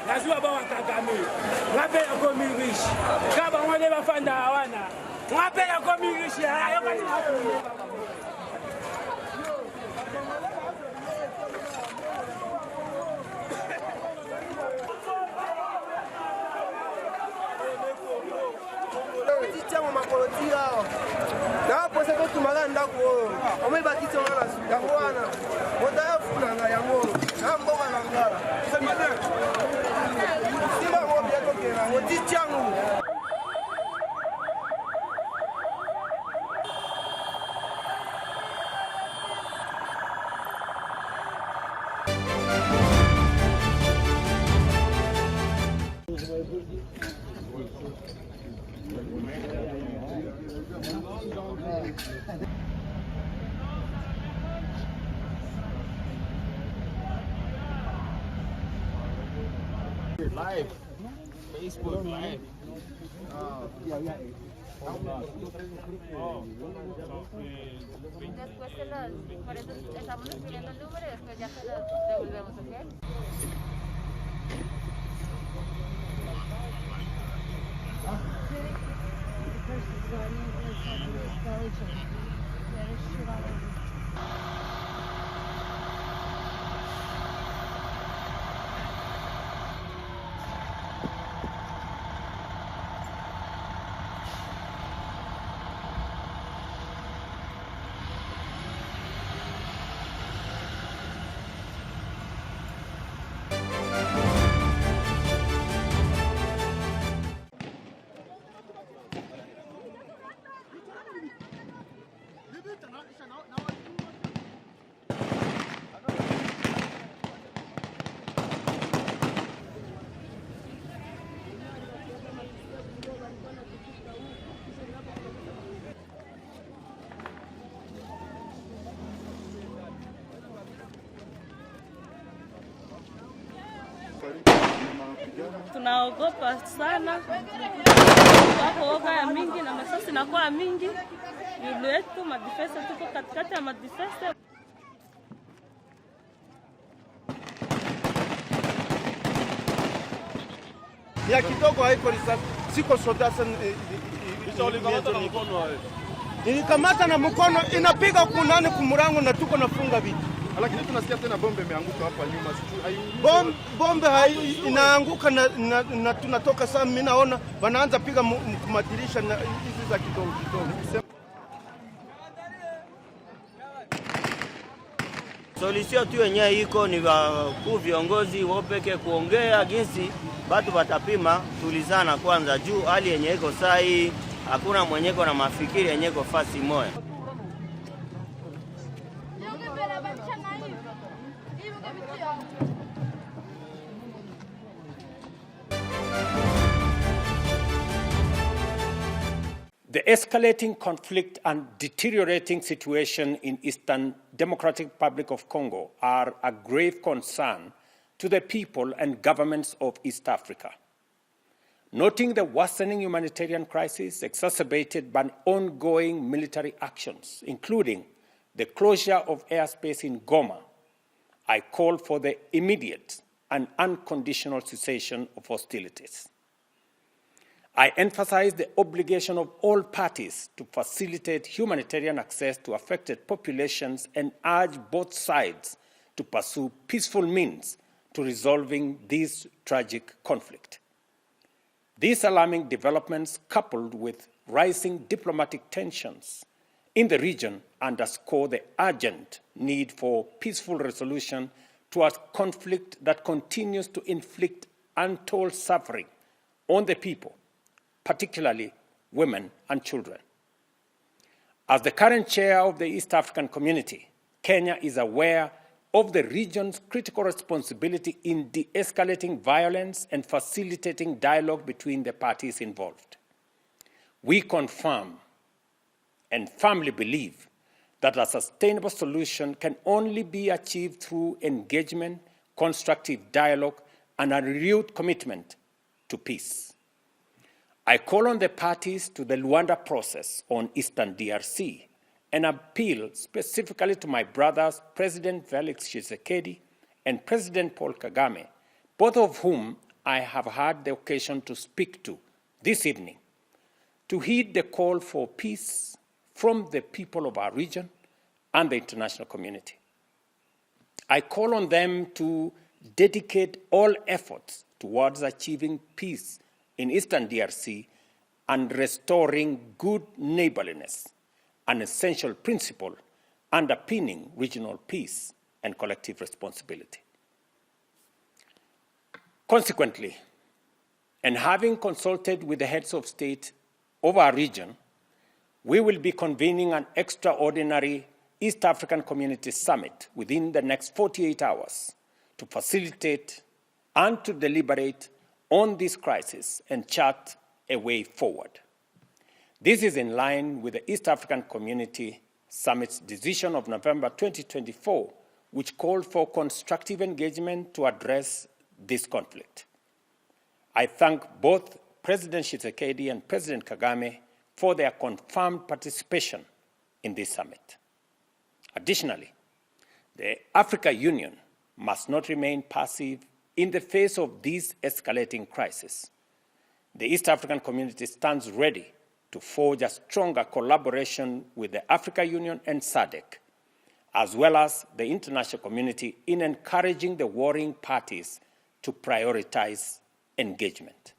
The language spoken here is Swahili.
Najua bawa Kagame, ngapela komirishi, kaba ngone bafanda hawana, ngapela komirishi, ayoka ni Tiamo makolotia. Na hapo sasa tumaganda ko. Omeba kitso ngala sudawana. Moda yafuna nga yango. Na mboga na ngala. Semade. Simba ngombe yako kera. Ngoti changu. Live. Facebook live. Después por eso estamos escribiendo el número y después ya se lo devolvemos, ¿ok? Tunaogopa sana, wako oga ya mingi na masasi na kwa mingi. Yule yetu madifesa, tuko katikati ya madifesa. Ya kidogo haiko risasi. Siko soda sana. Nilikamata na mkono inapiga kunani kumurango na tuko nafunga vitu. Lakini tunasikia tena bombe imeanguka hapa nyuma. Bombe inaanguka na tunatoka sasa, mimi naona wanaanza piga kumadirisha na hizi za kidogo kidogo. Solution tu yenyewe iko ni ku viongozi wopeke kuongea jinsi watu watapima, tulizana kwanza juu hali yenyewe iko sahi, hakuna mwenyeko na mafikiri yenyewe iko fasi moja. The escalating conflict and deteriorating situation in Eastern Democratic Republic of Congo are a grave concern to the people and governments of East Africa. Noting the worsening humanitarian crisis exacerbated by ongoing military actions, including the closure of airspace in Goma, I call for the immediate and unconditional cessation of hostilities. I emphasize the obligation of all parties to facilitate humanitarian access to affected populations and urge both sides to pursue peaceful means to resolving this tragic conflict. These alarming developments, coupled with rising diplomatic tensions in the region, underscore the urgent need for peaceful resolution to a conflict that continues to inflict untold suffering on the people, particularly women and children. As the current chair of the East African Community, Kenya is aware of the region's critical responsibility in de-escalating violence and facilitating dialogue between the parties involved. We confirm and firmly believe that a sustainable solution can only be achieved through engagement, constructive dialogue, and a renewed commitment to peace. I call on the parties to the Luanda process on Eastern DRC and appeal specifically to my brothers, President Felix Tshisekedi and President Paul Kagame, both of whom I have had the occasion to speak to this evening, to heed the call for peace from the people of our region and the international community. I call on them to dedicate all efforts towards achieving peace in Eastern DRC and restoring good neighborliness, an essential principle underpinning regional peace and collective responsibility. Consequently, and having consulted with the heads of state of our region, we will be convening an extraordinary East African Community Summit within the next 48 hours to facilitate and to deliberate on this crisis and chart a way forward. This is in line with the East African Community Summit's decision of November 2024, which called for constructive engagement to address this conflict. I thank both President Tshisekedi and President Kagame for their confirmed participation in this summit. Additionally, the African Union must not remain passive in the face of this escalating crisis. The East African Community stands ready to forge a stronger collaboration with the African Union and SADC, as well as the international community in encouraging the warring parties to prioritize engagement.